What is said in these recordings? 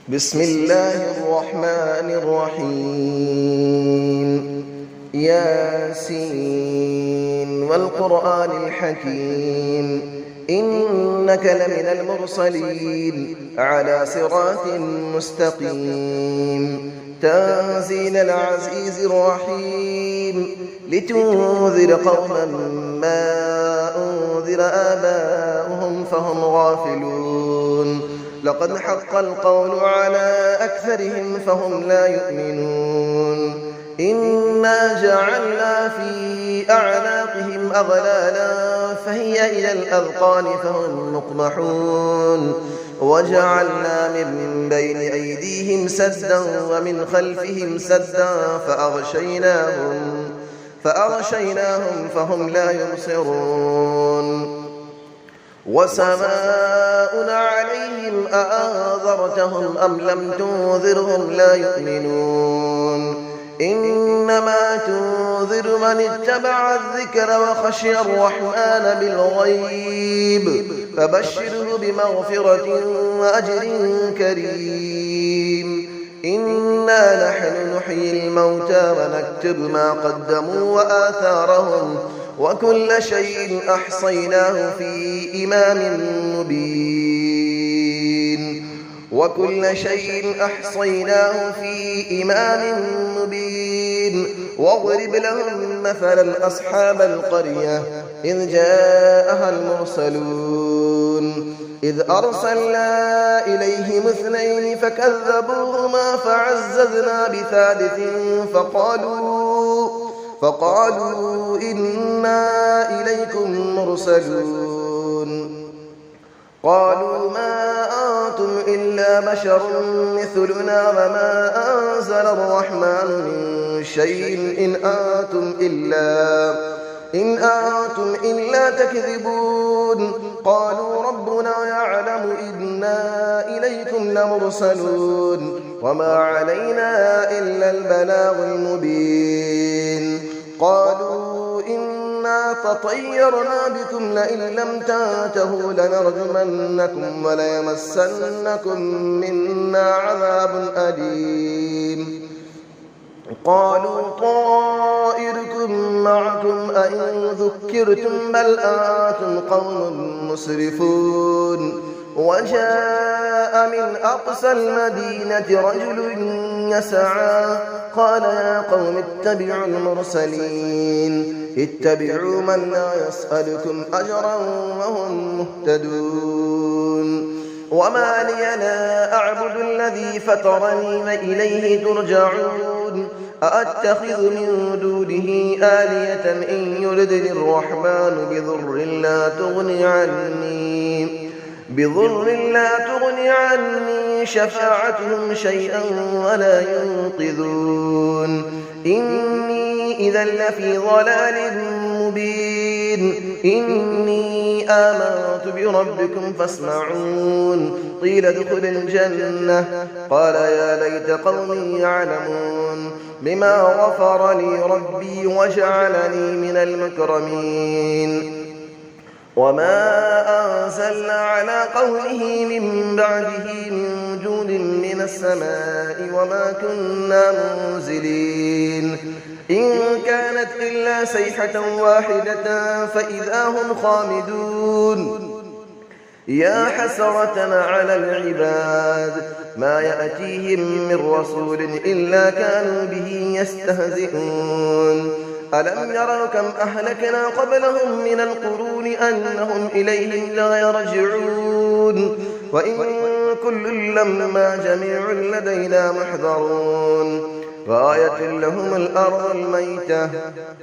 بسم الله الرحمن الرحيم ياسين والقرآن الحكيم إنك لمن المرسلين على صراط مستقيم تنزيل العزيز الرحيم لتنذر قوما ما أنذر آباؤهم فهم غافلون لقد حق القول على أكثرهم فهم لا يؤمنون إنا جعلنا في أعناقهم أغلالا فهي إلى الأذقان فهم مقمحون وجعلنا من بين أيديهم سدا ومن خلفهم سدا فأغشيناهم فهم لا يبصرون وسماء عليهم أأنذرتهم أم لم تنذرهم لا يؤمنون إنما تنذر من اتبع الذكر وخشي الرحمن بالغيب فبشره بمغفرة وأجر كريم إنا نحن نحيي الموتى ونكتب ما قدموا وآثارهم وكل شيء أحصيناه في إمام مبين واضرب لهم مثلا أصحاب القرية إذ جاءها المرسلون إذ أرسلنا إليهم 2 فكذبوهما فعززنا بثالث فقالوا إنا إليكم مرسلون قالوا ما أنتم إلا بشر مثلنا وما أنزل الرحمن من شيء إن أنتم إلا تكذبون قالوا ربنا يعلم إنا إليكم لمرسلون وما علينا إلا البلاغ المبين قالوا إنا تطيرنا بكم لئن لم تنتهوا لنرجمنكم وليمسنكم منا عذاب أليم قالوا طائركم معكم أئن ذكرتم بل أنتم قوم مسرفون وجاء من أقصى المدينة رجل يسعى قال يا قوم اتبعوا المرسلين اتبعوا من لا يسألكم أجرا وهم مهتدون وما لي لا أعبد الذي فطرني وإليه ترجعون أأتخذ من دونه آلية إن يردني الرحمن بضر لا تغني عني شفاعتهم شيئا ولا ينقذون إني إذا لفي ضلال مبين إني آمنت بربكم فاسمعون قيل ادخل الجنة قال يا ليت قومي يعلمون بما غفر لي ربي وجعلني من المكرمين وما أنزلنا على قوله من بعده من جود من السماء وما كنا منزلين إن كانت إلا صيحة واحدة فإذا هم خامدون يا حسرة على العباد ما يأتيهم من رسول إلا كانوا به يستهزئون ألم يروا كم أهلكنا قبلهم من القرون أنهم إليهم لا يرجعون وإن كل لما جميع لدينا محضرون وآية لهم الأرض الميتة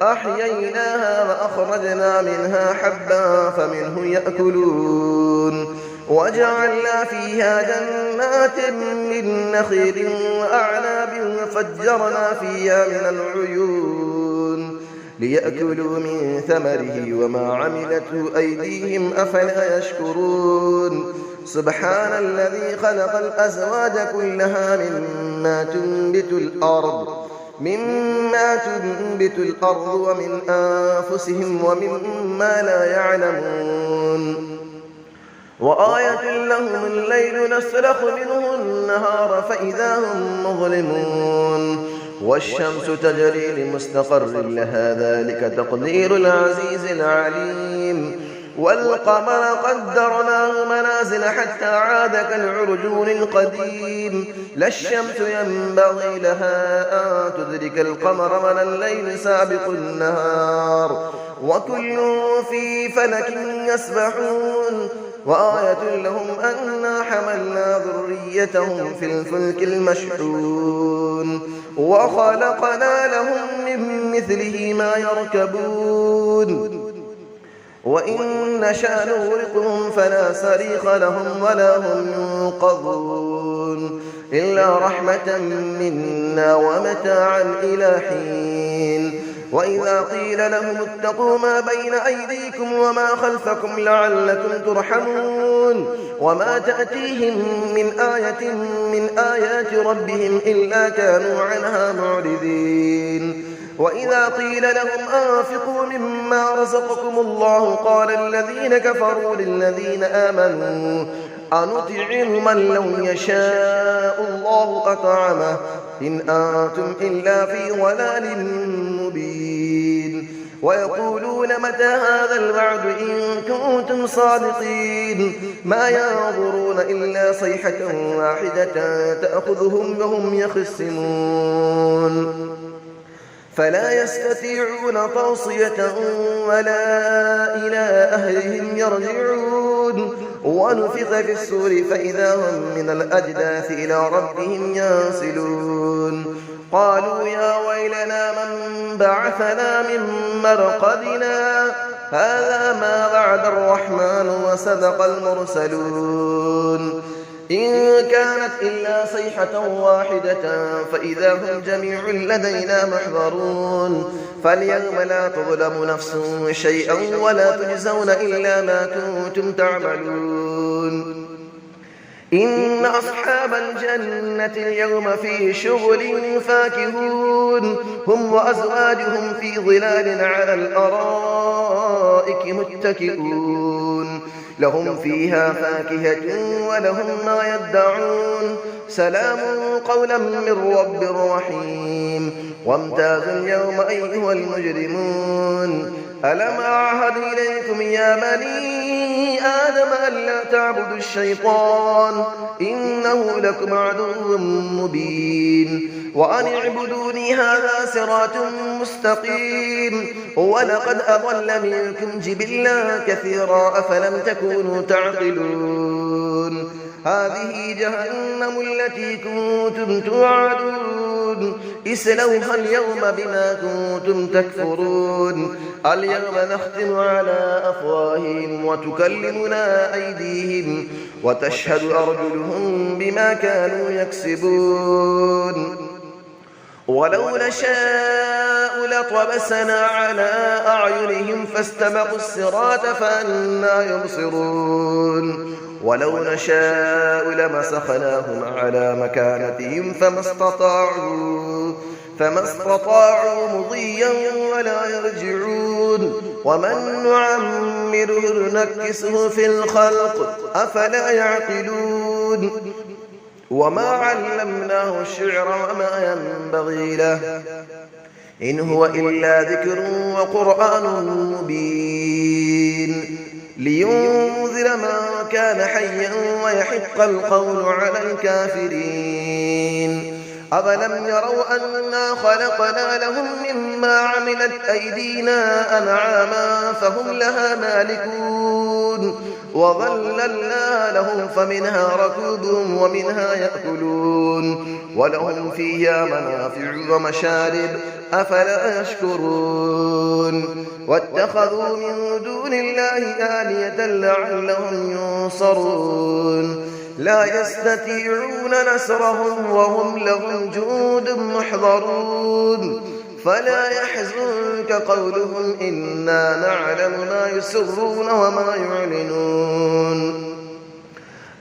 أحييناها وأخرجنا منها حبا فمنه يأكلون وجعلنا فيها جنات من نخيل وأعناب وفجرنا فيها من العيون ليأكلوا من ثمره وما عملته أيديهم أفلا يشكرون سبحان الذي خلق الأزواج كلها مما تنبت الأرض ومن أنفسهم ومما لا يعلمون وآية لهم الليل نسلخ منه النهار فإذا هم مظلمون والشمس تجري لمستقر لها ذلك تقدير العزيز العليم والقمر قدرناه منازل حتى عاد كالعرجون القديم لا الشمس ينبغي لها أن تدرك القمر ولا الليل سابق النهار وكل في فلك يسبحون وآية لهم أنا حملنا ذريتهم في الفلك المشحون وخلقنا لهم من مثله ما يركبون وإن نشأ نغرقهم فلا صريخ لهم ولا هم ينقذون إلا رحمة منا ومتاعا إلى حين وإذا قيل لهم اتقوا ما بين أيديكم وما خلفكم لعلكم ترحمون وما تأتيهم من آية من آيات ربهم إلا كانوا عنها معرضين وإذا قيل لهم أنفقوا مما رزقكم الله قال الذين كفروا للذين آمنوا أنطعم من لو يشاء الله أطعمه إن أنتم إلا في ضلال مبين ويقولون متى هذا الوعد إن كنتم صادقين ما ينظرون إلا صيحة واحدة تأخذهم وهم يخصمون فلا يستطيعون توصية ولا إلى أهلهم يرجعون ونفخ في السور فإذا هم من الأجداث إلى ربهم ينسلون قالوا يا ويلنا من بعثنا من مرقدنا هذا ما وعد الرحمن وصدق المرسلون إن كانت إلا صيحة واحدة فإذا هم جميع لدينا محضرون فاليوم لا تظلم نفس شيئا ولا تجزون إلا ما كنتم تعملون إن أصحاب الجنة اليوم في شغل فاكهون هم وأزواجهم في ظلال على الأرائك متكئون لهم فيها فاكهة ولهم ما يدعون سلام قولا من رب رحيم وامتازوا اليوم أيها المجرمون ألم أعهد إليكم يا بني آدم ألا تعبدوا الشيطان إنه لكم عدو مبين وأن اعبدوني هذا صراط مستقيم ولقد أضل منكم جبلا كثيرا أفلم تكونوا تعقلون هذه جهنم التي كنتم توعدون اسلوها اليوم بما كنتم تكفرون اليوم نختم على أفواههم وتكلمنا أيديهم وتشهد أرجلهم بما كانوا يكسبون ولو نشاء لطمسنا على أعينهم فاستبقوا الصراط فأنى يبصرون ولو نشاء لمسخناهم على مكانتهم فما استطاعوا مضيا ولا يرجعون ومن نعمره نكسه في الخلق أفلا يعقلون وما علمناه الشعر وما ينبغي له إن هو إلا ذكر وقرآن مبين لينذر من كان حيا ويحق القول على الكافرين أفلم يروا أنا خلقنا لهم مما عملت أيدينا أنعاما فهم لها مالكون وظللنا لهم فمنها ركوبهم ومنها يأكلون ولهم فيها منافع ومشارب أفلا يشكرون واتخذوا من دون الله آلية لعلهم ينصرون لا يستطيعون نصرهم وهم لهم جند محضرون فلا يحزنك قولهم إنا نعلم ما يسرون وما يعلنون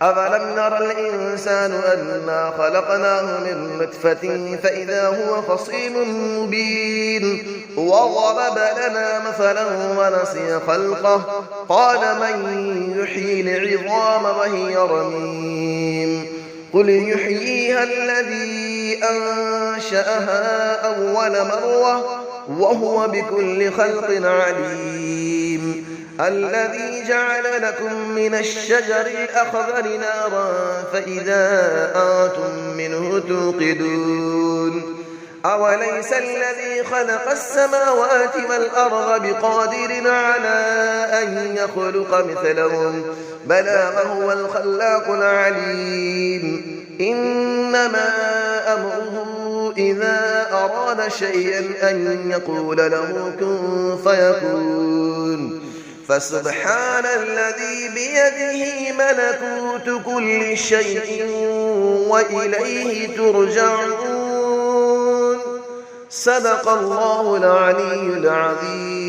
أفلم نرى الإنسان أنا خلقناه من نطفة فإذا هو خصيم مبين وضرب لنا مثلا ونسي خلقه قال من يحيي العظام وهي رميم قل يحييها الذي أنشأها أول مرة وهو بكل خلق عليم الذي جعل لكم من الشجر الأخضر نارا فإذا أنتم منه توقدون أوليس الذي خلق السماوات والأرض بقادر على أن يخلق مثلهم بلى وهو الخلاق العليم إنما أمره إذا أراد شيئا أن يقول له كن فيكون فسبحان الذي بيده ملكوت كل شيء وإليه ترجعون صدق الله العلي العظيم.